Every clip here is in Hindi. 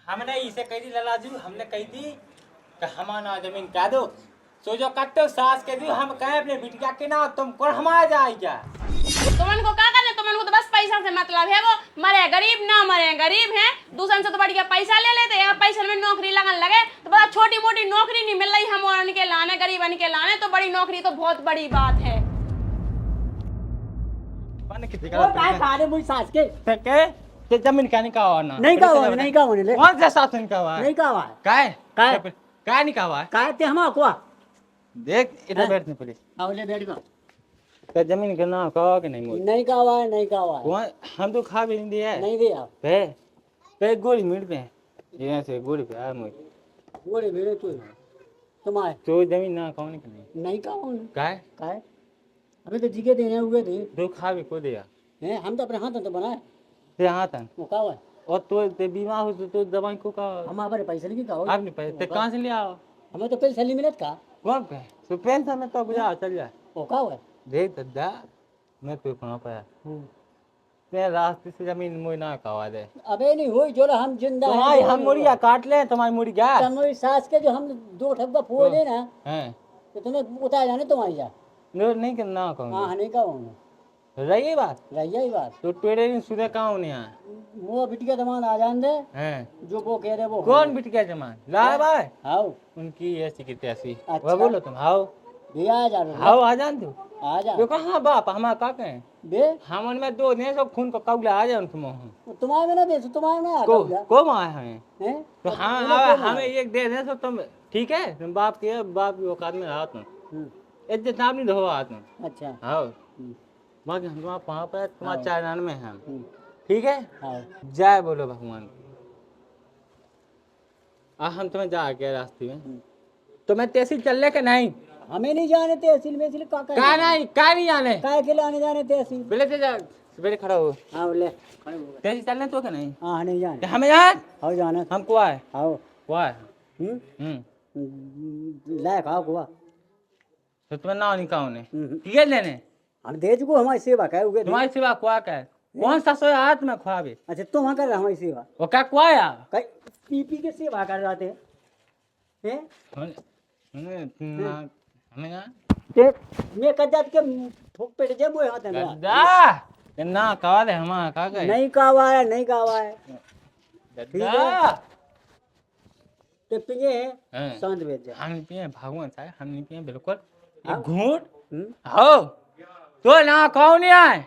हमने इसे कही थी लाला जी, हमने कही थी कि हमारा जमीन कह दो, सो जो कट्टे सास के दी हम कहे अपने बिटिया के ना तुम कौन हमारा जाए क्या। तुमन को क्या करने, तुमन को तो बस पैसा से मतलब है। वो मरे गरीब ना मरे गरीब हैं, दूसरे से तो बढ़िया पैसा ले लेते हैं। पैसे में नौकरी लगन लगे तो बड़ा छोटी मोटी नौकरी नहीं मिल रही हम और के लाने, गरीबन के लाने तो बड़ी नौकरी तो बहुत बड़ी बात है। के जमीन का निकाह हुआ ना नहीं का हुआ नहीं का होने ले कौन सा साथ निकाह हुआ नहीं का हुआ है काय काय काय निकाह हुआ है काय ते हम को देख इधर बैठने पड़े आवले बैठ गो का जमीन का ना कहो कि नहीं मोल नहीं का हुआ है नहीं का हुआ है कौन हम तो खा भी नहीं दिया नहीं दिया पे गोली मिल पे ये से गोली पे आ मोल गोले भेड़े तुम्हारे तो जमीन ना कौन कि नहीं का होने काय काय अबे तो जिगे देने हुए थे दो खा भी को दिया हैं हम तो अपने हाथ तो बनाए ते हाथन वो का हुआ है और तो ते बीमार हो तो दवाई को का हम हमारे पैसे नहीं का हो आपने पैसे कहां से ले आओ हमें तो पैसे नहीं मिलत का कौन पे तो पेंशन में तो बुझा चल जाए वो का हुआ है देख दादा मैं तो कहां पाया ते रास्ते से जमीन मोई ना कवा दे अबे नहीं हुई जो हम जिंदा तुम्हारी हम मुड़िया काट ले तुम्हारी मुड़ी क्या तुम्हारी सास के जो हम दो ठब्बा फोड़े ना हैं तो तुम्हें उतार जाने तुम्हारी जा नो नहीं करना कहूंगा हाँ नहीं का होंगे रही बात रही ही बात तो टेढ़े नहीं सुधे कहाँ होने यहाँ वो बिटिया दमान आ जान दे हैं जो वो कह रहे वो कौन बिटिया जमान ला भाई आओ उनकी ऐसी की तैसी अच्छा। वह बोलो तुम आओ बे आ जा आओ आ जान दो आ जा देखो हाँ बाप हमारा का कहें बे हम उनमें दो ने सब खून को कौला आ जाए उनके मुँह तुम्हारे में ना बेचो तुम्हारे में आ को जाओ को माए हैं हैं तो हाँ हमें एक दे दे तो तुम ठीक है तुम बाप की औकात में रहा तुम इज्जत नाम नहीं धो तुम अच्छा आओ बाकी हम तुम्हारा पाँव पे तुम्हारा हाँ। चार में हम ठीक है हाँ जय बोलो भगवान हम तुम्हें जा के रास्ते में तुम्हें तहसील चलने के नहीं हमें नहीं जाने तहसील में इसलिए का नहीं जाने काय के लाने जाने तहसील पहले से जा सवेरे खड़ा हो हाँ ले खड़े हो गए। तहसील चलने तो के नहीं हाँ नहीं जाने हमें यार आओ जाना हमको आए आओ वो आए लायक आओ गोवा तो तुम्हें नाव निकाहो ने हम्म। ठीक है लेने हम दे चुको हमारी सेवा कहे हुए तुम्हारी सेवा कुआ का है कौन सा सोया हाथ में खुआबे अच्छा तुम वहाँ कर रहे हमारी सेवा वो क्या कुआया कई पी के सेवा कर रहे थे हैं हमें ना ते मैं कदात के ठोक पेट जे मोए हाथ में दादा ना कहा दे हमारा का गए नहीं कावा है नहीं कावा है दादा ते पिए हाँ। शांत बैठ जा हम नहीं पिए भगवान साहब हम नहीं पिए बिल्कुल हाँ। एक घूंट हम्म? हो तो ना कौन नहीं आए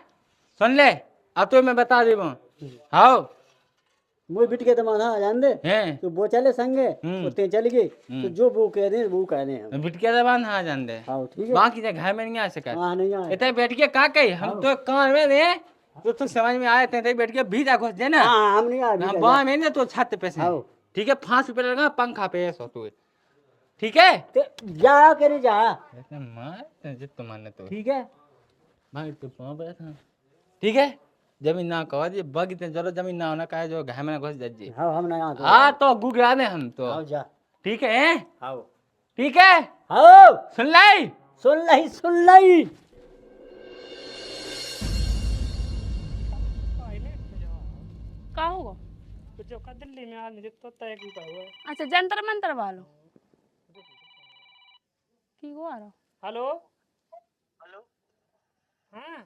सुन ले अब तो मैं बता दे हाँ मोए बिट के तमाना जान दे हैं तो वो चले संगे तो ते चली गई तो जो वो कह दे वो कहने हम बिटिया जबान हाँ जान दे हाँ ठीक है बाकी से घर में नहीं आ सका हाँ नहीं आए इतने बैठ के का कही हम तो कान में दे तो समझ में आए थे बैठ के भीजा घुस दे ना हाँ हम नहीं आए हम बाहर में ना तो छत पे से आओ ठीक है 5 रुपए लगा पंखा पे ऐसा तो ठीक है ते जा करे जा ऐसे मार जित तो मानने तो ठीक है भाई तो पाँव पे था ठीक है जमीन ना कहा जी बग इतने जरूर जमीन ना होना का है जो घर में घुस जाइए हाँ हम नहीं आते हाँ तो गुगरा दे हम तो आओ जा ठीक है आओ ठीक है आओ सुन लाई सुन लई का होगा जो का दिल्ली में आज मुझे तो तय की हुआ है। अच्छा जंतर मंतर वालो की हुआ रहा हेलो हेलो हाँ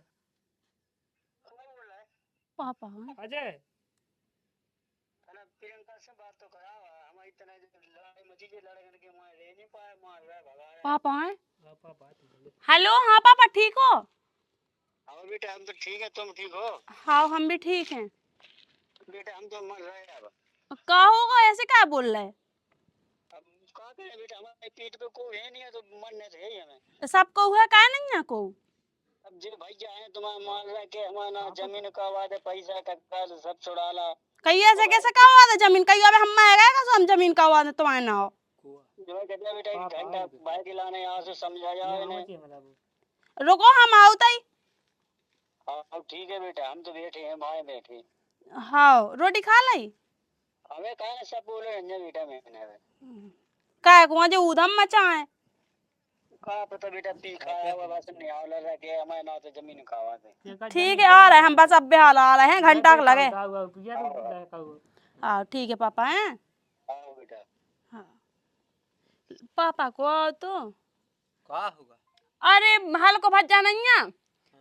पापा हाँ अजय प्रियंका से बात तो करा हम इतना लड़ाई मची जे लड़ने के मार रह नहीं पाए मार रहा है भगा रहा पापा हैं हाँ पापा बोले हेलो हाँ पापा ठीक हो है बेटा हम तो ठीक है तुम ठीक हो हाँ हम भी ठीक हैं बेटा हम तो मर रहे हैं अब का होगा ऐसे क्या बोल रहे हैं अब का करें बेटा हमारे पेट पे कोई है नहीं है तो मरने से ही हमें सबको हुआ का नहीं है को अब जे भाई जाए तुम्हारा मार रहा के हमारा जमीन का वादे पैसा का काल सब छुड़ाला कई ऐसे कैसे का हुआ था जमीन कई अब हम आएगा सो हम जमीन का हुआ तुम्हारे ना हो जो है कहते बेटा एक घंटा बाइक लाने यहाँ से समझा जाओ इन्हें रुको हम आओ तई अब ठीक है बेटा हम तो बैठे हैं भाई बैठे हाँ रोटी खा ली हमें कहा सब बोले रंजन बेटा मैंने काय को जो उधम मचा है का पता बेटा पी खाया हुआ बस नहीं आवला रखे हमारे ना तो जमीन खावा दे ठीक है आ रहे हैं हम बस अब बिहार आ रहे हैं घंटा लगे हाँ ठीक है पापा हैं। आओ बेटा। हाँ पापा को आओ तो। का होगा? अरे हाल को भज जाना ही है।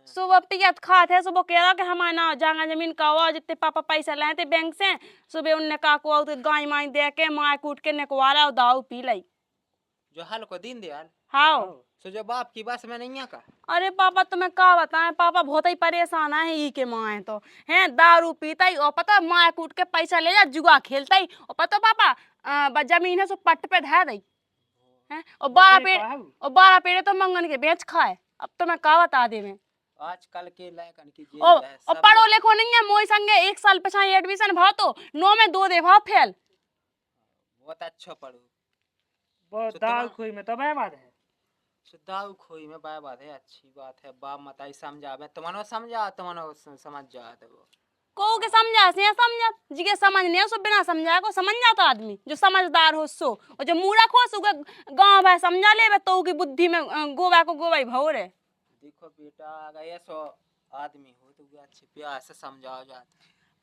सुबह पियत खात है, सुबह कह रहा कि हमारे ना जागा जमीन का हुआ जितने पापा पैसा लाए थे बैंक से, सुबह उनने का को तो गाय माई दे के माय कूट के नेकवारा और दाऊ पी लाई। जो हाल को दिन दयाल हाँ सो जो बाप की बस में नहीं है का। अरे पापा तुम्हें का बताएं, पापा बहुत ही परेशान है ई के माए तो हैं, दारू पीता ही और पता माय कूट के पैसा ले जा जुआ खेलता ही, और पता पापा जमीन है सो पट पे धर रही है, और 12 पेड़े तो मंगन के बेच खाए। अब तो मैं का बता दे में आजकल के लायकन की जेल और है, और सब पढ़ो लिखो नहीं है मोई संगे 1 साल पछाई एडमिशन भाव तो 9 में 2 दे भाव फेल। बहुत अच्छा पढ़ो। बहुत तो दाल तुम्हारा- खोई में तो वह बात है। सुधाऊ खोई में बात है, अच्छी बात है। बाप मताई समझावे तुम्हारो समझा तुम्हारो समझ जाते वो। को के समझा से समझा जी के समझने सो बिना समझाए को समझ जाता आदमी, जो समझदार हो सो, और जो मूर्ख हो सो गांव भाई समझा ले तो की बुद्धि में गोवा को गोवा भौर है। देखो बेटा अगर ये सो आदमी हो तो अच्छे प्यार से समझाओ जाता।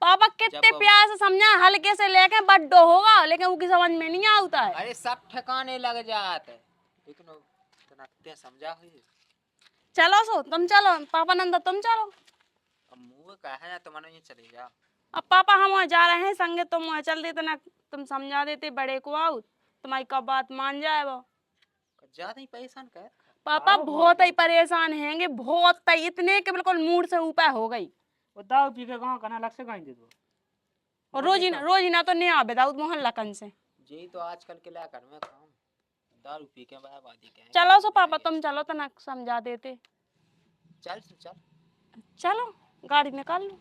पापा कितने प्यार से समझा, हल्के से लेके बड्डो होगा लेकिन उसकी समझ में नहीं आता है। अरे सब ठिकाने लग जाते लेकिन तनकते समझा हुई। चलो सो तुम चलो पापा नंदा तुम चलो। अब मुंह कहे ना तुम नहीं चले जाओ। अब पापा हम वहाँ जा रहे हैं संगे, तुम वहाँ चल देते ना, तुम समझा देते बड़े को आओ तुम्हारी कब बात मान जाए वो। ज्यादा ही परेशान कर पापा बहुत ही परेशान हैंगे, बहुत ही, इतने के बिल्कुल मूड से ऊपर हो गई। वो दारू पी के गाँव का ना अलग से गाँव दे दो। और रोज ही ना तो नहीं आवे दाऊद मोहल्ला कन से। यही तो आजकल के लायक में काम दारू पी के बर्बादी के। चलो सो पापा तुम चलो तो ना समझा देते। चल चलो गाड़ी निकाल लो।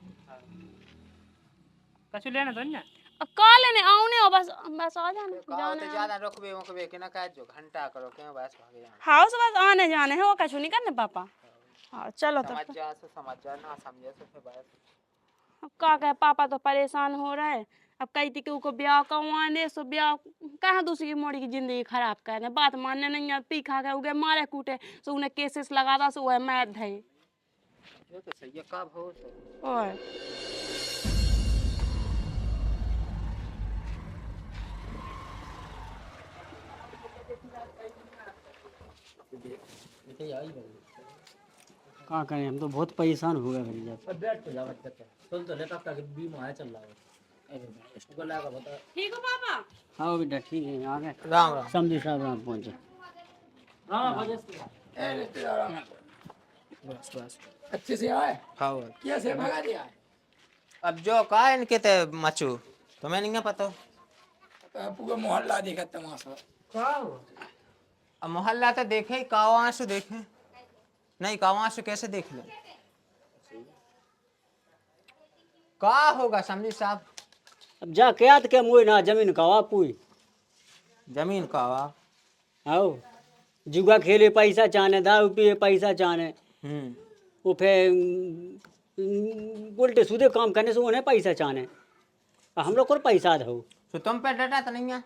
कछु लेना तो नहीं। का लेने आउने हो, बस बस आ जाने तो जाने। ज्यादा रुकबे मुकबे के ना कह जो घंटा करो के बस भाग जाना। हाँ सो बस आने जाने है, वो कछु नहीं करने पापा। हाँ चलो तो समझ जा ना समझे तो फिर बस। अब का कहे पापा तो परेशान हो रहे। अब कही थी कि को ब्याह करवाने सो ब्याह कहाँ दूसरी मोड़ी की जिंदगी खराब कर रहे, बात मानने नहीं है, पी खा के उगे मारे कूटे सो उन्हें केसेस लगा था सो वह मैद है। ये तो सही है कब हो तो। और क्या करें, हम तो बहुत परेशान हो गए भैया। ठीक हो पापा? हाँ बेटा ठीक है, आ गए राम राम। समझी साहब राम पहुँचे। अच्छे से आए हाँ कैसे भगा दिया है? अब जो का इनके ते मचू तुम्हें नहीं पता। तो पूरा मोहल्ला देखा तमाशा। अब मोहल्ला तो देखे कावां से देखे नहीं कावां से कैसे देख ले का होगा समझी साहब। अब जा क्या के मुई ना जमीन कवा पुई जमीन कावा आओ जुआ खेले पैसा चाने, दारू पिए पैसा चाने, वो फिर उल्टे सीधे काम करने से उन्हें पैसा चाने, हम लोग को पैसा दो। तो तुम पे डटा तो नहीं है।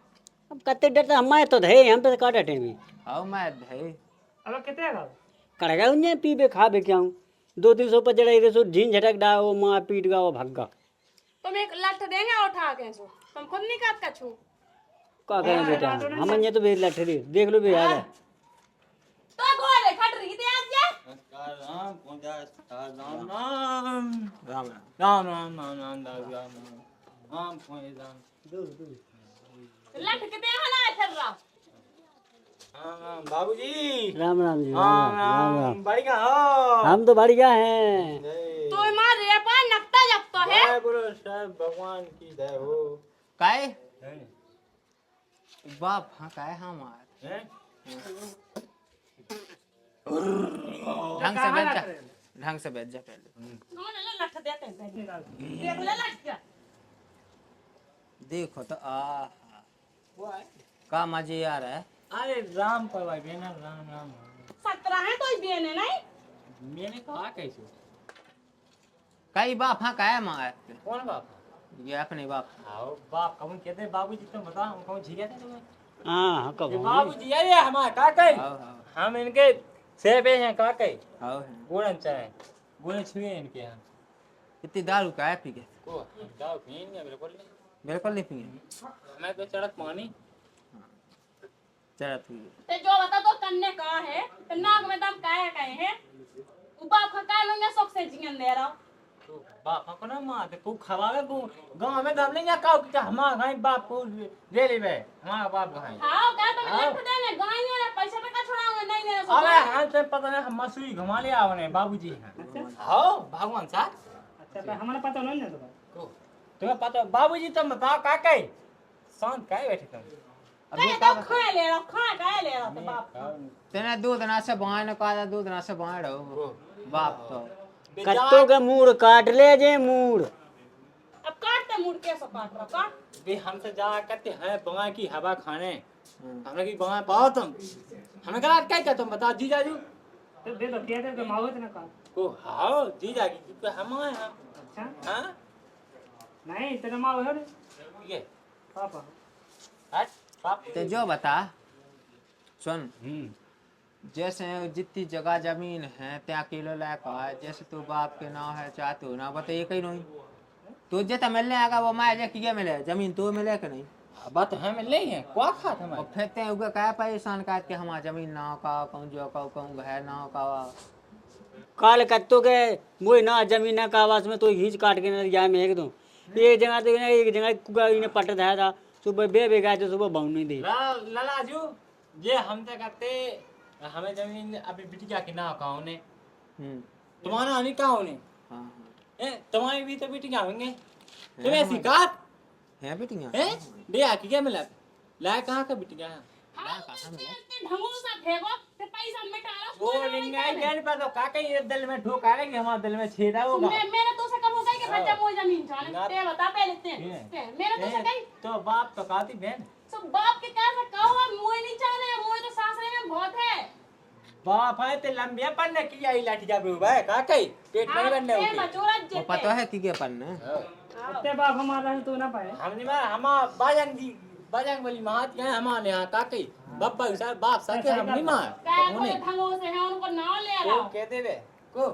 अब कते डरते हमारे तो धे, हम पे का डटे भी आओ मैं भाई अब कितने का कर गए उन्हें पीबे खाबे क्या हूँ 200-300 पर जड़े इधर सो झीन झटक डा वो माँ पीट गा वो भग्गा। तुम एक लठ देंगे उठा के सो, तुम खुद नहीं काट कछु। क्या करें बेटा, हम ये तो भी लठरी देख लो भी आ गए। तो घोड़े खट रही थी आज जा। राम राम राम राम राम राम दाऊ राम राम राम लठ के दे हला चल रहा। राम बाबूजी राम राम जी, राम राम राम। राम बढ़िया हो। हम तो बढ़िया हैं। तो मार रे पा नकता जब तो है। जय गुरु साहब भगवान की जय हो। काय हैं? बाप हाँ काय हमार हैं? ढंग से बैठ जा पहले। उन्होंने लठ देते हैं देख ले लठ जा। देखो तो का मजे आ रहा है। अरे राम पर भाई बेना राम राम 17 है तो ही बेने नहीं। मैंने कहा कैसे कई बाप हाँ काय मार कौन बाप? ये अपने बाप। आओ बाप कौन कहते हैं बाबूजी तुम बताओ हम कौन झिगे थे तुम्हें? हाँ हाँ ये कब बाबूजी अरे हमारे काका आओ हम इनके सेबे हैं काका आओ गुड़न चाहे गुड़न छुए इनके यहाँ इतनी दारू का है पी के को दाव पीन नहीं बिल्कुल नहीं। बिल्कुल नहीं पिए। हमें तो चढ़क पानी चढ़त हुई ते जो बता तो कन्ने का है ते नाक में दम काहे काहे है ऊपर खका लंगे शौक से जियन दे रहा तो बाप को ना मार दे को खवावे को गांव में दम नहीं या काऊ कि हमारा भाई बाप को ले लेबे हमारा बाप भाई हां का तुम लेफ्ट देने गाय ने पैसे पे का छोड़ाऊंगा नहीं देने सो अबे हां से पता नहीं हम मसूरी घुमा ले आवने बाबूजी हैं हां भगवान साहब अच्छा पर हमारा पता नहीं है तो तुम्हें पता बाबूजी तुम बताओ का कहे शांत काहे बैठे तुम कहे तो खा ले रहा काहे ले रहा तो बाप तेने दूध ना से बाहर न कादा दूध ना से बाहर हो बाप तो कत्तो के मूड काट ले जे मूड। अब काटते मुड़ के सो काट रहा काट वे हमसे जा करते हैं बंगा की हवा खाने हमने की बंगा पाओ तुम हमें कहा क्या क्या तुम बताओ जीजाजू तो दे दो कह दे तो मावत ना का। को हाओ जीजा की तो हम आए हैं अच्छा हां नहीं तेरा माव है रे ये पापा। हट पाप ते जो बता सुन जैसे जितनी जगह जमीन है त्या किलो लायक है जैसे तू बाप के नाम है चाह तू ना बता ये कहीं नहीं तू जितना मिलने आगा वो माया जे किया मिले जमीन तू मिले कि नहीं बात हमें ले हैं क्या खात और हमारे फिर ते उगे क्या परेशान काट के हमारा जमीन ना का कहूँ जो कहूँ घर ना का काल कत्तो के मोई ना जमीन ना का आवाज में तो घींच काट के ना जाए में एक दो एक जगह तो एक जगह कुका इन्हें पट धाया था सुबह बेगा तो सुबह बहु नहीं दी लालाजू ये हम तो करते हमें जमीन अभी बिटिया की ना का होने तुम्हारा नहीं का होने हाँ तुम्हारी भी तो बिटिया होंगे तुम्हें सिकात है बेटियाँ हैं दे आ क्या मिला लाया कहाँ का बिटिया हां ढंगो सा फेंको ते पैसा मिटाला वो नहीं आई जान पर तो का कहीं ये दिल में ठोका है कि हमारे दिल में छेदा होगा मैंने तो से कब हो गई कि बच्चा मोई जमीन छाने ते बता पहले ते मेरे तो से कहीं तो बाप तो कहती बहन सब बाप के क्या से कहो मोई नहीं चाहने मोई तो सासरे में बहुत है बाप है ते लंबिया पन्ने की आई लाठी जा बे भाई का कहीं पेट में नहीं बनने ए होगी मचोरा वो जेते पता है कि क्या पन्ने इतने बाप हमारा है तो ना पाए। हमने मार हमारा बाजंग वाली महात क्या है हमारे यहाँ का कहीं बप्पा साहब बाप सके हम नहीं मार क्या तो कोई ढंगो से है उनको नाम ले रहा को कहते वे को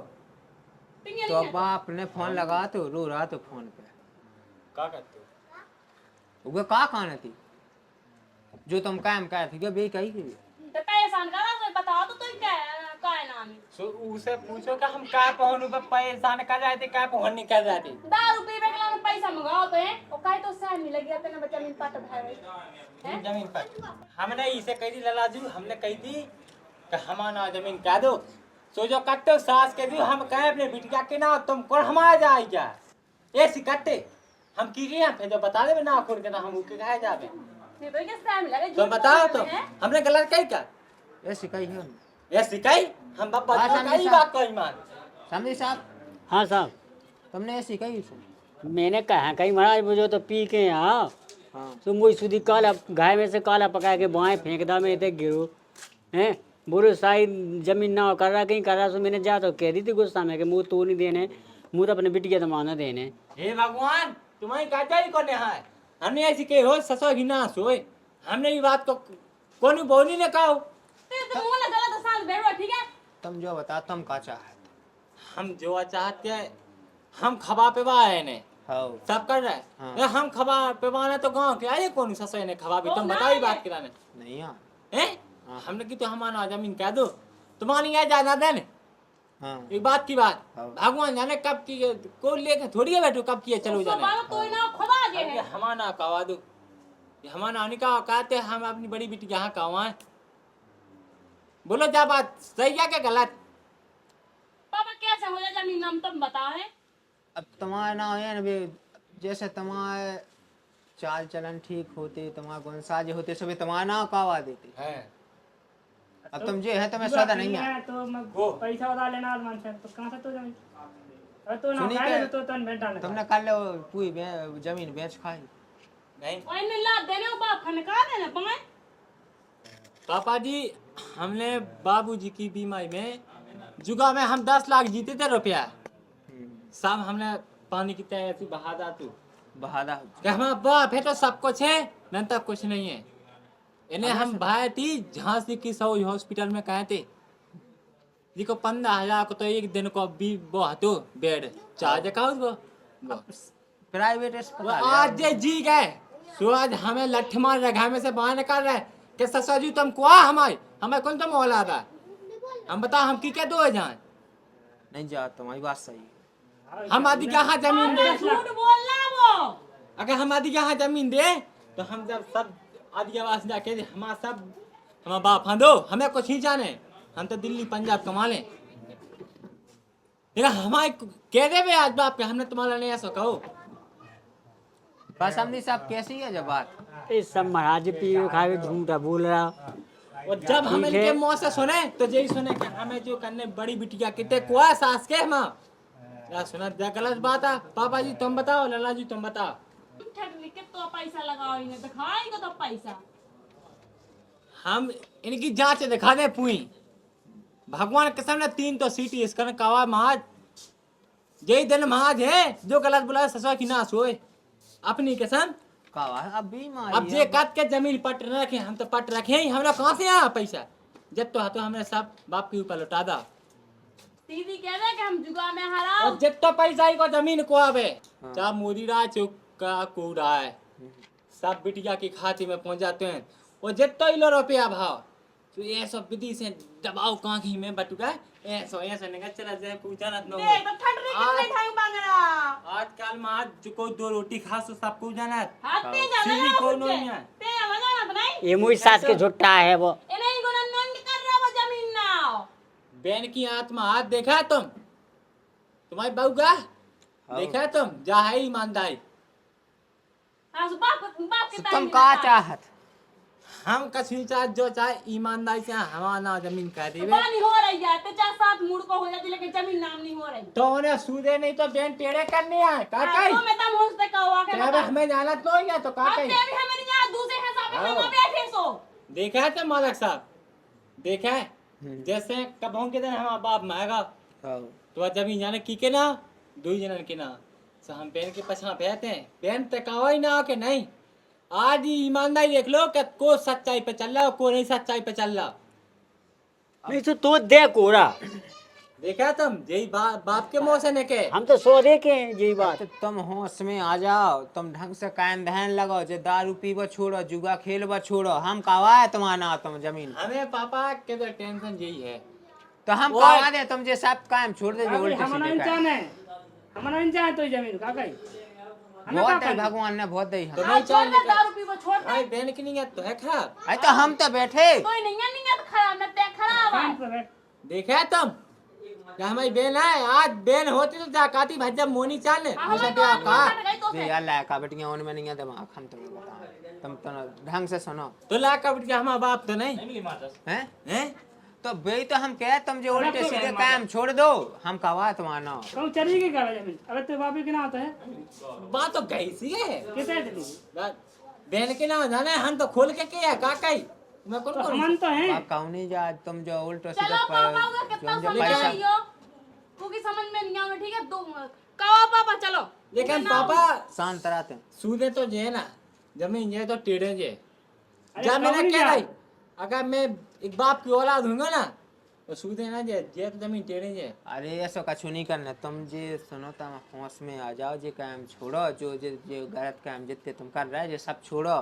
टिंगे तो नहीं बाप ने फोन लगा तो रो रहा तो फोन पे का करते वो का खाना थी जो तुम कायम कर थी बे कही की तो परेशान करा तो बताओ तो क्या है नाम है सो उसे पूछो कि हम का पहनू पे परेशान कर रहे थे का पहन कर रहे थे दारू पीवे के लिए पैसा मंगाओ तो है और काहे तो सह नहीं लगी अपने बच्चा में पाट भाई है जमीन पर हमने इसे कही थी लालाजू हमने कही थी कि हमारा जमीन कह दो सो जो कट्टे सास के दी हम कहे अपने बिटिया के ना तुम कौन हमारा जाए क्या ऐसी कट्टे हम की गए फिर जो बता दे ना खोल के ना हम उनके कहे जावे ये तो क्या टाइम लगे तो बताओ तो हमने गलत कही क्या ऐसी कही है ऐसी कही हम बाबा हाँ, तो समझी कही साहब। बात कही मान समझी साहब हाँ साहब तुमने ऐसी कही सुन मैंने कहा कहीं महाराज मुझे तो पी के यहाँ हाँ तो मुझे सुधी काला गाय में से काला पका के बाएं फेंक दा मैं इतने गिरो हैं बोलो साई जमीन ना कर रहा कहीं कर रहा सो मैंने जा तो कह दी थी गुस्सा में कि मुँह तो नहीं देने मुँह तो अपने बिटिया तो माना देने। हे भगवान तुम्हारी काचाई कोने है हमने ऐसी कही हो ससो ही ना सोए हमने ये बात को कौन बोली ने कहा तो मुंह ना गलत साथ बैठो ठीक है तुम जो बता तुम का चाहे हम जो चाहते हैं हम खबा पे वाए ने हाँ सब कर रहे हैं हाँ। ये हम खबा पे वाने तो गांव के आए कौन ससो ने खबा भी तुम बताओ बात कराने नहीं यार हैं हाँ। हमने की तो हमारा जमीन कह दो तुम्हारी यहाँ जाना देने हाँ एक बात की बात हाँ। भगवान जाने कब की को लेके थोड़ी है बैठो कब किए चलो जाने बाबा तो ना खुदा जे ये है हमारा कहवा दो ये हमारा आने का कहते हैं हम अपनी बड़ी बेटी यहाँ कहवा है बोलो जा बात सही है क्या गलत पापा कैसे हो जाए जमीन नाम तुम बताओ है अब तुम्हारा नाम है ना बे जैसे तुम्हारे चाल चलन ठीक होते तुम्हारा गुणसाज होते सभी तुम्हारा नाम कावा देते है अब तुम जो है तुम्हें सौदा नहीं है तो मैं वो। पैसा उधार लेना आदमान से तो कहाँ से तो जमीन अरे तो ना सुनी खाए के- तो तन भेंट डालने तुमने कल वो पूरी जमीन बेच खाई नहीं ओए ने ला देने ओ बाप खन का देने पाए पापा जी हमने बाबूजी की बीमारी में जुगा में हम 10 लाख जीते थे रुपया सब हमने पानी की तरह ऐसी बहादा तू बहादा कि हमारा बाप है तो सब कुछ है नहीं तो कुछ नहीं है इन्हें हम भाई थी झांसी की सौ हॉस्पिटल में कहे थे जी को 15,000 को तो एक दिन को भी बहुत बेड चार्ज का उसको प्राइवेट वो अस्पताल आज जे जी गए सो आज हमें लठ मार रखा में से बाहर निकाल रहे कि ससुर जी तुम कुआ हमें कौन तुम औलाद है हम बताओ हम की क्या दो जाए नहीं जा तुम्हारी बात सही है। हम आदि कहाँ जमीन दे झूठ बोलना वो। अगर हम आदि कहाँ जमीन दे तो हम जब सब आदिवास जाके हमारा सब हमारा बाप हाँ दो हमें कुछ नहीं जाने हम तो दिल्ली पंजाब कमा लें लेकिन हमारे कह दे आज बाप पे हमने तुम्हारा नहीं ऐसा कहो बस हमने सब कैसी है जब बात इस सब महाराज पी खाए झूठा बोल रहा। और जब हम ठीक है। इनके मुंह से सुने तो यही सुने कि हमें जो करने बड़ी बिटिया कितने कुआ सास के माँ या सुना क्या गलत बात है पापा जी तुम बताओ लला जी तुम बताओ तो पैसा लगाओ इन्हें दिखाएंगे तो पैसा। हम इनकी जांच दिखा दे पुई भगवान के सामने 3 तो सीटी स्कैन कवा महाज यही दिन महाज है जो गलत बुलाए ससुर की ना सोए अपनी कसम कहा अब भी अब जे कत के जमीन पट न रखे हम तो पट रखे ही हम लोग कहाँ से आया पैसा जब तो हमने सब बाप के ऊपर लौटा दा दीदी कह रहे कि हम जुआ में हराओ। और जब तो पैसा ही को जमीन को आवे चाहे मोदी राज चौका को रहा है सब बिटिया की खाते में पहुंच जाते हैं और जब तो इलो रुपया भाव तो ये सब विधि से दबाव कांखी में बटुका ऐसा निकल चला जाए पूछा ना देख तो ठंड रे कितने ठाई बांगड़ा। आजकल में आज जो कोई 2 रोटी खा तो सबको जाना हाथी जाना सीधी ना कौन मुझे नहीं है ते मजा ना नहीं ये मुझ सास के झुट्टा है वो। इन्हें ही गुना नंग कर रहा वो जमीन ना। बहन की आत्मा हाथ देखा है तुम तुम्हारी बहू का देखा है तुम जा है ईमानदारी हां बाप के तुम का चाहत हम कछु चाहे जो चाहे ईमानदारी से हमारा ना जमीन कह देवे पानी हो रही है ते 4-7 मूड को हो जाती लेकिन जमीन नाम नहीं हो रही तो उन्हें सूदे नहीं तो बहन टेढ़े करने आए का कही तो मैं तम होस्ते कहवा के क्या हमें जाना तो ही है तो का अब कही ते भी हमें यहाँ दूसरे हिसाब से हम बैठे सो। देखा है तो मालक साहब देखा है जैसे कबों के दिन हमारा बाप माएगा तो जमीन जाने की के ना 2 जनन के ना सो हम बहन के पछा बैठते हैं बहन तकावा ही ना हो के नहीं आज ही ईमानदारी देख लो कि को सच्चाई पे चल रहा है को नहीं सच्चाई पे चल रहा नहीं तो दे कोरा देखा तुम यही बाप के मुंह से निके हम तो सो देखे हैं यही बात। तो तुम होश में आ जाओ तुम ढंग से कायम ध्यान लगाओ जो दारू पीबो छोड़ो जुआ खेलबो छोड़ो हम कहवा है तुम्हारा ना तुम जमीन हमें पापा के तो टेंशन यही है तो हम और- कहवा दे तुम जे सब कायम छोड़ दे जो उल्टे हमारा सीधे इंसान काम। है हमारा इंसान तो जमीन का कही बहुत है भगवान ने बहुत दी तो हम नहीं छोड़ चाल दे दारू पी वो छोड़ दे भाई बहन की नहीं है तो है खराब अरे तो हम तो बैठे कोई नहीं है तो खराब मैं ते खराब है। शांत बैठ देखा है तुम क्या हमारी बहन है आज बहन होती तो जाकाती भज्जा मोनी चाल ले हमें मुझे तो क्या कहा कट गई तो ये अल्लाह का बेटियां उनमें नहीं है दिमाग हम तुम्हें बताओ तुम तो ढंग से सुनो तो ला कबड्डी हमारा बाप तो नहीं हैं हैं तो भाई तो हम कहे तुम जो उल्टे सीधे काम छोड़ दो हम कहवा तुम्हारा ना कहूँ चली की करा जमीन अबे तो बाबी के ना होता है बात तो गई सी है कितने चली बहन के ना जाने हम तो खोल के किया का कही मैं कौन तो कौन हमन तो हैं कहूँ नहीं जा तुम जो उल्टे सीधे चलो पापा का कितना जो समझ पैसा रही हो क्योंकि समझ में नहीं आवे ठीक है तो कहो पापा चलो लेकिन मुझे ना- पापा शांत रहते हैं। सूदे तो जे ना जमीन जे तो टेढ़े जे अरे जब मैंने कौन क्या जा? रही अगर मैं एक बाप की औलाद हूँगा ना तो सूदे ना जे तो जमीन टेढ़े जे अरे ऐसा कछु नहीं करना तुम जे सुनो तुम होश में आ जाओ जे काम छोड़ो जो गलत काम जितने तुम कर रहे जे सब छोड़ो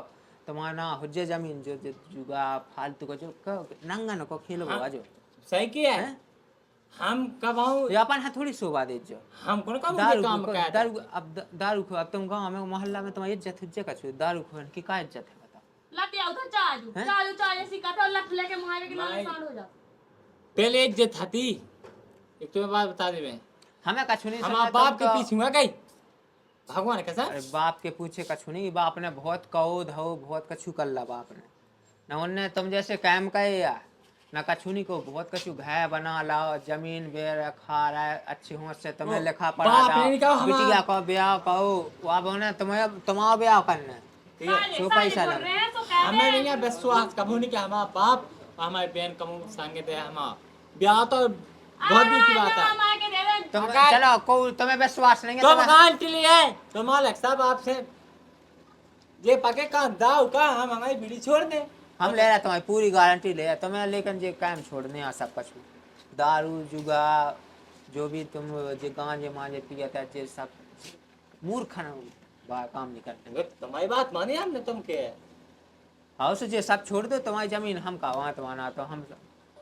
तुम्हारा ना हुज्जे जमीन जो जुगा फालतू को जो नंगन को खेलो हाँ। जो सही किया है हम कब आऊँ ये अपन हाथ थोड़ी शोभा दे जो हम कौन काम दारू काम को- क्या दारू अब दारू खो अब तुम गाँव में मोहल्ला में तुम्हारी इज्जत हुज्जे कछु दारू खो की का इज्जत है बताओ लट आओ तो चाजू हैं? चाजू चाय ऐसी कथा लट लेके मारे के नाम नहीं। निशान हो जा पहले एक जे थी एक तुम्हें बात बता दे मैं हमें कछु नहीं हमारा सुनना, बाप तुम के तो- पीछे हुआ गई भगवान कैसा अरे बाप के पूछे कछु नहीं बाप ने बहुत कहो धो बहुत कछु कर ला बाप ने न उनने तुम जैसे काम कहे या न कछु नहीं को बहुत कछु घर बना लाओ जमीन बेर खा रहा है अच्छे होश से तुम्हें ओ, लिखा पढ़ा बाप ने नहीं कहा लाओ हमारा- बिटिया को ब्याह कहो अब उन्हें तुम्हारा ब्याह करना ठीक है सो सारे पैसा बोल लगा रहे हैं तो कह हमें रहे नहीं है विश्वास कबू नहीं कि हमारा बाप और हमारी बहन कबू संगे दे हमारा ब्याह तो बहुत दूर की बात है मार के दे रहे हैं। तुम अगर- चलो को तुम्हें विश्वास नहीं है तुम तुम्हें- गांठ के लिए है तो मालिक साहब आपसे ये पके का दाव का हम हमारी बीड़ी छोड़ दे हम ले रहे तुम्हारी पूरी गारंटी ले रहे तुम्हें लेकिन जे काम छोड़ने आ सब कछु दारू जुगा जो भी तुम जे गांजे मांजे पिया था जे सब मूर्ख न बाहर काम नहीं करते। वो तो तुम्हारी बात मानी हमने, तुम के हाउस जे सब छोड़ दो, तुम्हारी जमीन हम का वहाँ तुम्हारा, तो हम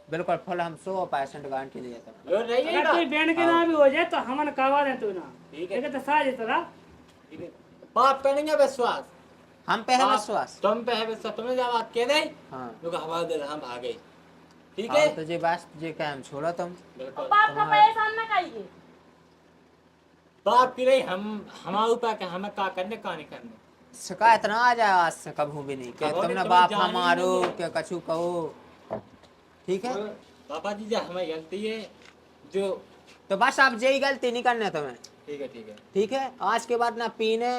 बिल्कुल फुल हम 100% गारंटी दे देते हैं। लो रही है अगर कोई बैंड के ना भी हो जाए तो हमन कहवा दे तू ना, ठीक है। लेकिन तो साज तोरा ठीक है। बाप पे नहीं है विश्वास, हम पे है बाप विश्वास। तुम पे है विश्वास, तुम्हें जब बात कह नहीं हाँ लोग हवा दे हम भागे, ठीक हाँ, है। तो जे बस जे काम छोड़ो तुम। बिल्कुल। बाप का पैसा न खाइए। बाप की नहीं, हम हमारे ऊपर के हमें का करने का नहीं करने। शिकायत ना आ जाए आज से कभी भी नहीं कि अब तुमने तुम्हें बाप जानी हमारो नहीं है। के कछु कहो, ठीक है। पापा जी जो हमें गलती है जो, तो बस आप यही गलती नहीं करने तुम्हें, ठीक है ठीक है। ठीक है। आज के बाद ना पीने,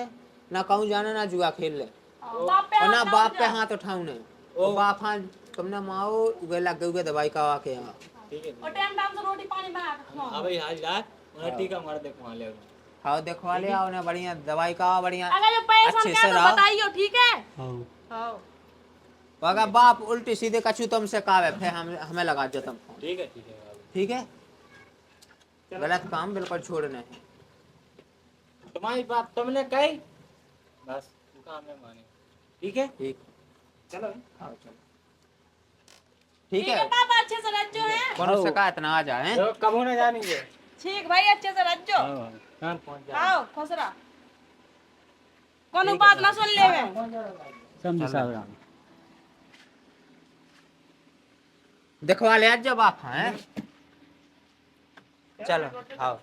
ना कहूँ जाने, ना जुआ खेल ले, बाप पे और ना हाथ बाप ना पे उठा। हाथ उठाऊने। और बाप हाँ तुमने माओ उगे लग गए दवाई का के यहाँ, ठीक है। और टाइम टाइम से रोटी पानी बना के खाओ। अब आज रात उन्हें टीका मार दे वहाँ ले आओ। हाँ देखवा ले आओ ना, बढ़िया दवाई का बढ़िया अगर जो पैसा अच्छे क्या से तो रहो। बताइयो, ठीक है। हाँ हाँ तो अगर बाप उल्टी सीधे कछु तुमसे कावे फिर हमें लगा दो तुम, ठीक है ठीक है बाबू। ठीक है। गलत काम बिल्कुल छोड़ना है। तुम्हारी बात तुमने कही, बस वो काम में माने, ठीक है। ठीक, चलो आओ चलो, ठीक ठीक है है। पापा, अच्छे से रखो हैं। कोनो शिकायत ना आ जाए। तो कबू ना जानेंगे। ठीक भाई, अच्छे से रखो। हाँ पहुँच जा। आओ खुश रह, कोनो बात ना सुन लेवे। समझ साहब। दिखवा ले आज जब आप हैं, चलो आओ,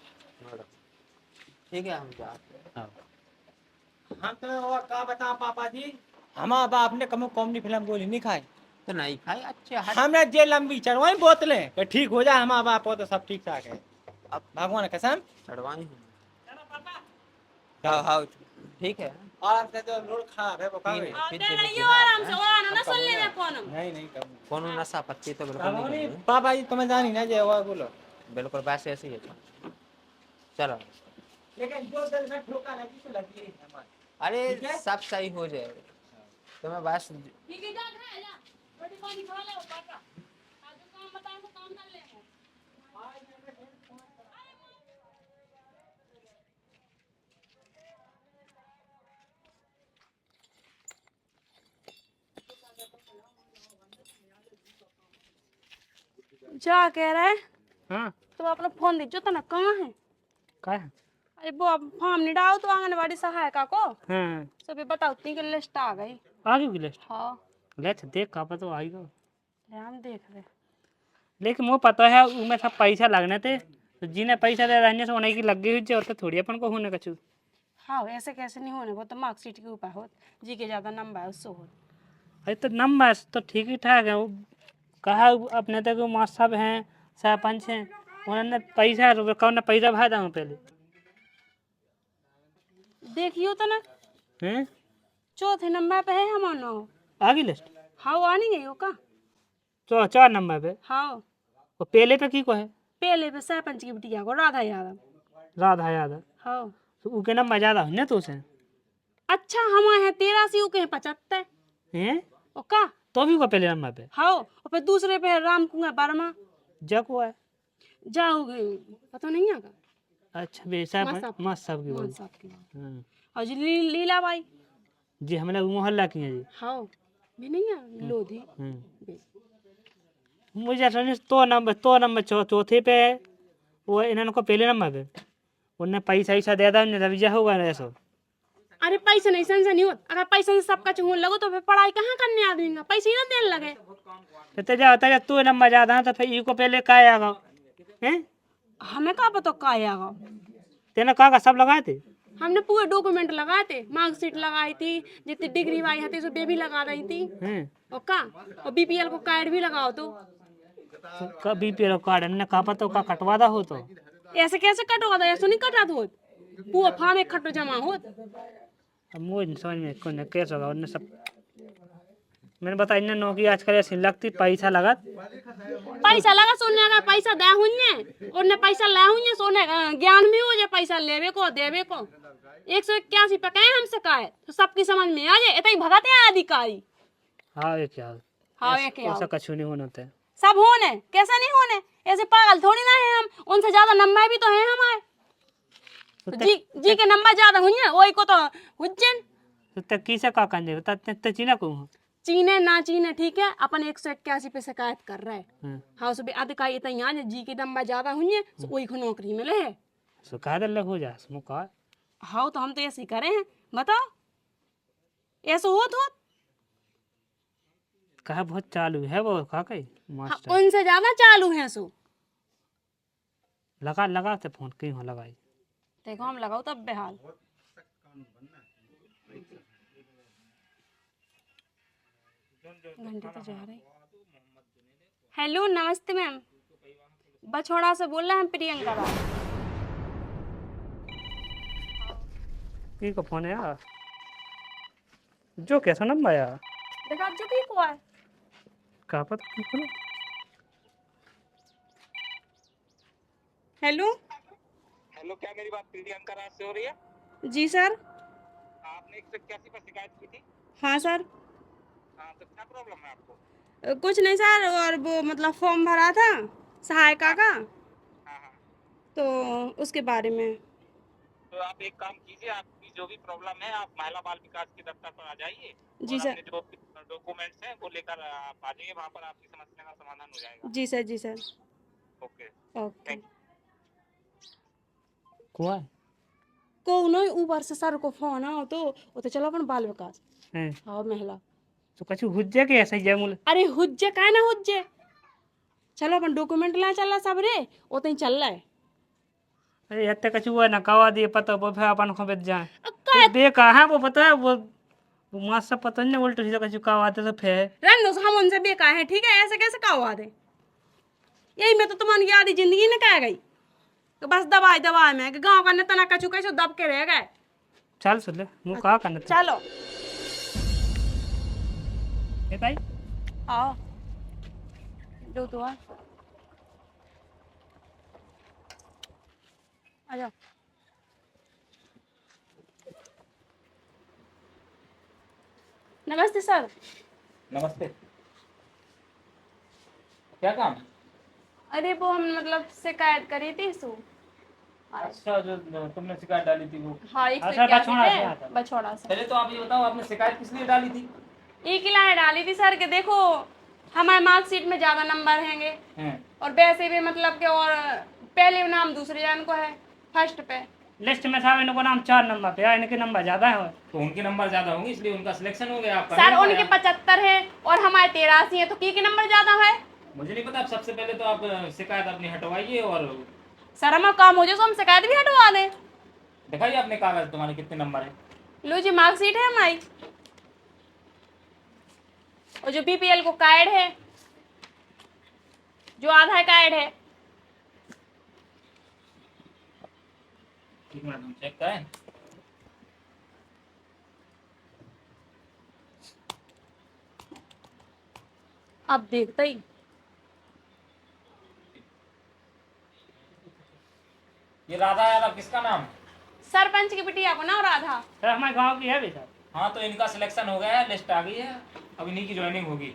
ठीक है हम जाते हैं। हम तो वो का बता पापा जी, हमारा बाप ने कमो कॉमेडी फिल्म गोली नहीं खाई, तो नहीं खाई अच्छे हट। हमने जे लंबी चढ़वाई बोतलें तो ठीक हो जाए, हमारा बाप हो तो सब ठीक ठाक है। अब भगवान कसम। चढ़वाई हूँ। हाँ हाँ ठीक है। और आपने जो रोड खराब है वो कहाँ गई? फिर दे जब रही हो गिरा आराम है, से, और ना सुन लेवे फोन। नहीं नहीं कम। कोनो नशा पत्ती तो बिल्कुल कहो नहीं नहीं करनी। पापा जी, तुम्हें जानी ना जे वो बोलो। बिल्कुल वैसे ऐसे ही है। चलो लेकिन जो दिल में ठोका लगी तो लगी है हमारे। अरे ठीक है? सब सही हो जाएगा, तुम्हें बस ठीक है, जा खा जा, रोटी पानी खा ले पापा। आज जो काम बताए वो काम कर ले। क्या कह रहा है? हाँ तुम अपना फोन दीजो तो ना, कहाँ है? का है? अरे वो अब फॉर्म नहीं डालो तो आंगनबाड़ी सहायिका को हाँ सभी बताओ, उतनी की लिस्ट आ गई। आ गई लिस्ट। हाँ ले देख का पता तो आएगा, ले हम देख रहे। लेकिन वो पता है उसमें सब पैसा लगने थे, तो जिन्हें पैसा दे रहने से उन्हें की लग गई हुई और थोड़ी अपन को होने कछु। हाँ ऐसे कैसे नहीं होने, वो तो मार्कशीट के ऊपर हो, जी के ज्यादा नंबर है उससे हो। अरे तो नंबर तो ठीक ही ठाक है, वो कहा अपने तक माँ सब हैं, सरपंच हैं, उन्होंने पैसा कौन ने पैसा भरा था पहले देखियो तो ना, हैं। चौथे नंबर पे है हमारा नाम। आ गई लिस्ट हाँ वो आनी गई हो का। 4 नंबर पे, हाँ और पहले पे की को है पहले पे सरपंच की बिटिया को, राधा यादव। राधा यादव, हाँ तो उनके नंबर ज़्यादा है तो उसे अच्छा, हमारे हैं 83, के हैं 75। हैं, ओ का तो भी को पहले नंबर पे हाँ, और फिर दूसरे पे है राम कुंवर वर्मा। जग हुआ है। जाओगे पता नहीं आगा। अच्छा बेसा मस्त मस्त सब की मान बोल। साहब की। हाँ और जी लीला बाई। जी हम लोग मोहल्ला की हैं जी। हाँ भी नहीं है लोधी। हम्म। मुझे समझ तो नंबर चौथे पे है, वो इन्होंने को पहले नंबर पे उनने पैसा ऐसा दे दा रविजा होगा ना ऐसा। अरे पैसा नहीं संसा नहीं होता, अगर पैसा से सबका चूहन लगो तो फिर पढ़ाई कहाँ करने आदमी का, पैसे ही ना देने लगे। तो तेजा होता है तू नंबर ज़्यादा है तो फिर ई को पहले का आएगा हैं। हमें कहा पता का आएगा। तेने कहा सब लगाए थे, हमने पूरे डॉक्यूमेंट लगाए थे, मार्कशीट लगाई थी, जितनी डिग्री वाई थी सब भी लगा रही थी। हैं और का और बीपीएल को कार्ड भी लगाओ तो कभी पेड़ कार्ड ने कहा पता का कटवा दा हो तो ऐसे कैसे कटवा दो, ऐसे नहीं कटा दो पूरा फार्म एक खट्टो जमा हो। अब मुझे समझ में कौन कैसे होगा उन्हें सब। मैंने बताया इन्हें नौकरी आजकल ऐसी लगती पैसा लगा पैसा लगा सोने का, पैसा दे हुई उन्हें पैसा ला हुई सोने का ज्ञान भी हो जाए, पैसा लेवे को देवे को। 181 पे कहे हमसे का है तो सबकी समझ में आ जाए, इतना ही भगत है अधिकारी। हाँ एक यार हाँ एक ऐसा कछु नहीं होना होता है। सब होने कैसे नहीं होने, ऐसे पागल थोड़ी ना है हम, उनसे ज्यादा नंबर भी तो है हमारे। तो जी के नंबर ज्यादा हुई वही को तो हुज्जन तो तक किसे का करने बता ते चीना को हूं चीने ना चीने ठीक है अपन 181 पे शिकायत कर रहे हैं हां हाँ सुबह अधिकारी इतना यहाँ जी के नंबर ज्यादा हुई है तो वही को नौकरी मिले है सो का दल हो जा मुका हाँ तो हम तो ऐसे ही करे हैं बताओ ऐसा हो कहा बहुत चालू है वो का कई हाँ, मास्टर उनसे ज्यादा चालू है सो लगा ते फोन कहीं हो लगाई देखो हम लगाओ तब बेहाल घंटे तो जा रही हेलो नमस्ते मैम बछोड़ा से बोल रहे हैं प्रियंका राव की को फोन है यार जो कैसा नंबर यार देखो आप जो की को है का पता की को हेलो हेलो, क्या मेरी बात प्रियंका राज से हो रही है? जी सर आपने 181 पर शिकायत की थी। हाँ सर हाँ, तो क्या प्रॉब्लम है आपको? कुछ नहीं सर और वो मतलब फॉर्म भरा था सहायिका का हाँ हाँ, तो उसके बारे में तो आप एक काम कीजिए, आपकी जो भी प्रॉब्लम है आप महिला बाल विकास के दफ्तर पर आ जाइए। जी और सर। अपने जो डॉक्यूमेंट्स हैं वो लेकर आप आ जाइए, वहाँ पर आपकी समस्या का समाधान हो जाएगा। जी सर जी सर ओके। ओके को को नहीं ऊपर से सर को फोन आओ तो वो तो चलो अपन बाल विकास है हाँ महिला तो कछु हुज्जे के ऐसा ही जमुल अरे हुज्जे का ना हुज्जे चलो अपन डॉक्यूमेंट ला चल रहा सब रे वो तो ही चल रहा है अरे यत्ते कछु वो ना कवा दिए पता वो फिर अपन को बेच जाए का बे कहा वो पता है वो मास से पता नहीं उल्टो सीधा कछु कवा दे तो फिर रन दो हम उनसे बेकार है ठीक है ऐसे कैसे का हुआ दे यही में तो तुम्हारी यारी जिंदगी न कह गई तो बस दवाई में गांव का तना कछु कैसे दब के रह गए चल सुन ले मु कहा करने चलो ए भाई आओ दो तो आ जाओ नमस्ते सर नमस्ते, क्या काम है? अरे वो हम मतलब शिकायत करी थी सो अच्छा, जो तुमने शिकायत डाली थी वो। हाँ एक अच्छा, बछौड़ा से आता है। बछौड़ा से पहले तो आप ये बताओ, आपने शिकायत किस लिए डाली थी? एक लाइन डाली थी सर के देखो हमारे मार्कशीट में ज्यादा नंबर हैंगे हैं। और वैसे भी मतलब कि और पहले नाम दूसरे जन को है फर्स्ट पे लिस्ट में था इनको नाम 4 नंबर पे है इनके नंबर ज्यादा है तो उनके नंबर ज्यादा होंगे इसलिए उनका सिलेक्शन हो गया, आपका सर नहीं उनके हुआ। 75 है और हमारे 83 है तो की नंबर ज्यादा है मुझे नहीं पता, आप सबसे पहले तो आप शिकायत अपनी हटवाइए और सर हमारा काम हो जाए तो हम शिकायत भी हटवा दें दिखाइए अपने कागज, तुम्हारे कितने नंबर है। लो जी मार्कशीट है हमारी और जो बीपीएल को कार्ड है जो आधार कार्ड है एक मिनट हम चेक करें। अब देखते ही ये राधा यादव किसका नाम है? सरपंच की बिटिया को ना राधा सर हमारे गांव की है भी सर हाँ, तो इनका सिलेक्शन हो गया है, लिस्ट आ गई है, अब इन्हीं की ज्वाइनिंग होगी।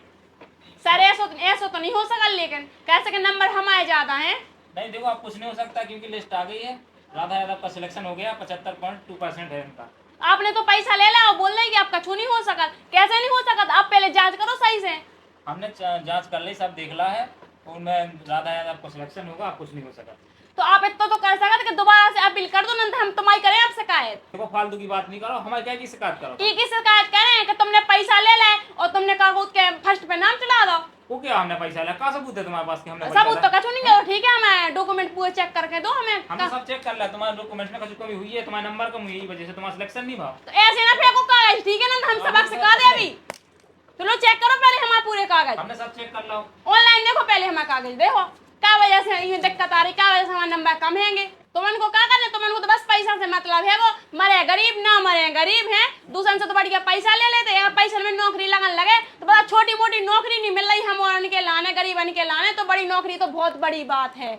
सर ऐसा तो नहीं हो सका लेकिन कैसे के नंबर हमारे ज्यादा हैं नहीं देखो, आप कुछ नहीं हो सकता क्योंकि लिस्ट आ गई है, राधा यादव का सिलेक्शन हो गया, 75.2% है इनका। आपने तो पैसा ले लिया और बोल रहे कि आपका छू नहीं हो सका कैसे नहीं हो सका आप पहले जांच करो सही से हमने जांच कर ली, सब देख ला है, उनमें राधा यादव को सिलेक्शन होगा, आप कुछ नहीं हो सका। तो आप इतना तो कर सकते कि दोबारा से अपील कर दो ना तो हम तुम्हारी करें आप शिकायत देखो फालतू की बात नहीं करो, हमारे क्या की शिकायत करो। की शिकायत करें कि तुमने पैसा ले ले और तुमने कागज के फर्स्ट पे नाम चढ़ा दो वो क्या हमने पैसा लिया, कहाँ सबूत है तुम्हारे पास कि हमने पैसा सबूत तो लिया? कछु नहीं करो ठीक है हमें डॉक्यूमेंट पूरे चेक करके दो हमें हमने सब चेक कर लिया, तुम्हारे डॉक्यूमेंट्स में कुछ कमी हुई है, तुम्हारा नंबर कम हुई है, वजह से तुम्हारा सिलेक्शन नहीं हुआ। तो ऐसे ना फेंको कागज ठीक है ना हम सबक सिखा दे अभी चलो चेक करो पहले हमारे पूरे कागज हमने सब चेक कर लो। ऑनलाइन देखो पहले हमारे कागज देखो क्या वजह से ये दिक्कत आ रही क्या वजह से हमारे नंबर कम हैंगे तुमन को क्या करने तुमन को तो बस पैसा से मतलब है वो मरे गरीब ना मरे गरीब है दूसरे से तो बढ़िया पैसा ले लेते हैं पैसे में नौकरी लगन लगे तो बड़ा छोटी मोटी नौकरी नहीं मिल रही हम उनके लाने गरीबन के लाने तो बड़ी नौकरी तो बहुत बड़ी बात है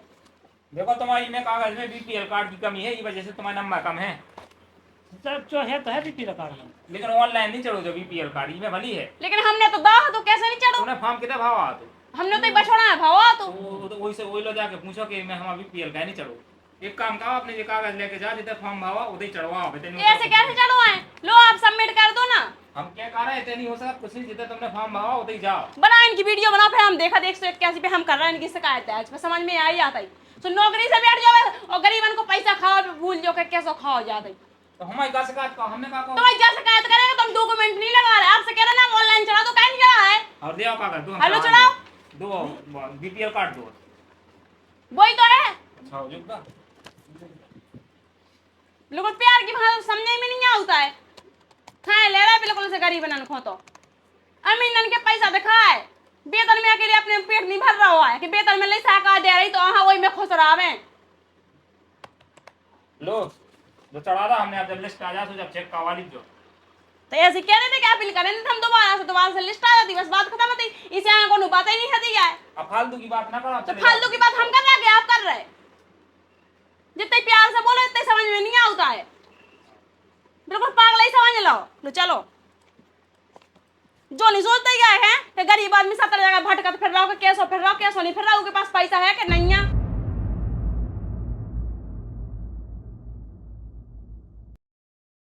देखो तुम्हारी में कागज में बीपीएल कार्ड की कमी है, ये वजह से तुम्हारा नंबर कम है, सर जो है तो है बीपीएल कार्ड में लेकिन ऑनलाइन नहीं चढ़ो जो बीपीएल कार्ड, ये में भली है। लेकिन हमने तो दाह तो कैसे नहीं चढ़ो तुमने फॉर्म कितना भावा तो हमने तो बछड़ा है भावा तो वही से वही लो जाके पूछो कि मैं हमारा बीपीएल का है नहीं चढ़ो। एक काम करो, अपने ये कागज लेके जा, जिधर फॉर्म भरवा उधर चढ़वाओ। ऐसे कैसे चढ़वाएं? लो आप सबमिट कर दो ना। हम क्या कह रहे हैं, इतने नहीं हो सकता कुछ नहीं, जिधर तुमने फॉर्म भरवा उधर जाओ। बना इनकी वीडियो बनाओ, फिर हम देखा 181 पे हम कर रहे हैं इनकी शिकायत है। आज पे समझ में आई आता है। तो नौकरी से बैठ जाओ और गरीबन को पैसा खाओ भूल जाओ, कैसे खाओ जाते। तो हमारी का शिकायत कहो, हमने कहा तो कहो। भाई क्या शिकायत करेगा? तुम डॉक्यूमेंट नहीं लगा रहे, आपसे कह रहे ना ऑनलाइन चढ़ा दो, कहीं नहीं चढ़ा है। और दियो कागज, दो हम हेलो चढ़ाएंगे। चढ़ाओ। दो बीपीएल कार्ड दो। वही तो है, अच्छा हो जुगा। बिल्कुल प्यार की भाषा समझने में नहीं आता है। खाए ले रहा है बिल्कुल से गरीब नन खो तो अमीन नन के पैसा दिखाए, वेतन में अकेले अपने पेट नहीं भर रहा हुआ है कि वेतन में ले साका दे रही तो हाँ वही में खुश रहा है। लो जो चढ़ा था हमने, अब जब लिस्ट आ जाए तो जब चेक करवा लीजिए। तो ऐसे कह रहे थे कि अपील करें थे हम, दोबारा से लिस्ट आ जाती, बस बात खत्म होती। इसे यहाँ को बात ही नहीं होती है। अब फालतू की बात ना करो। तो फालतू की बात हम कर रहे हैं, आप कर रहे। जितने प्यार से बोलो इतने समझ में नहीं आता है, बिल्कुल पागल ही समझ लो। लो चलो, जो नहीं सोचते क्या है कि गरीब आदमी 70 जगह भटकत फिर रहा हो, कैसो फिर रहा हो, कैसो नहीं फिर रहा हो, के पास पैसा है कि नहीं है।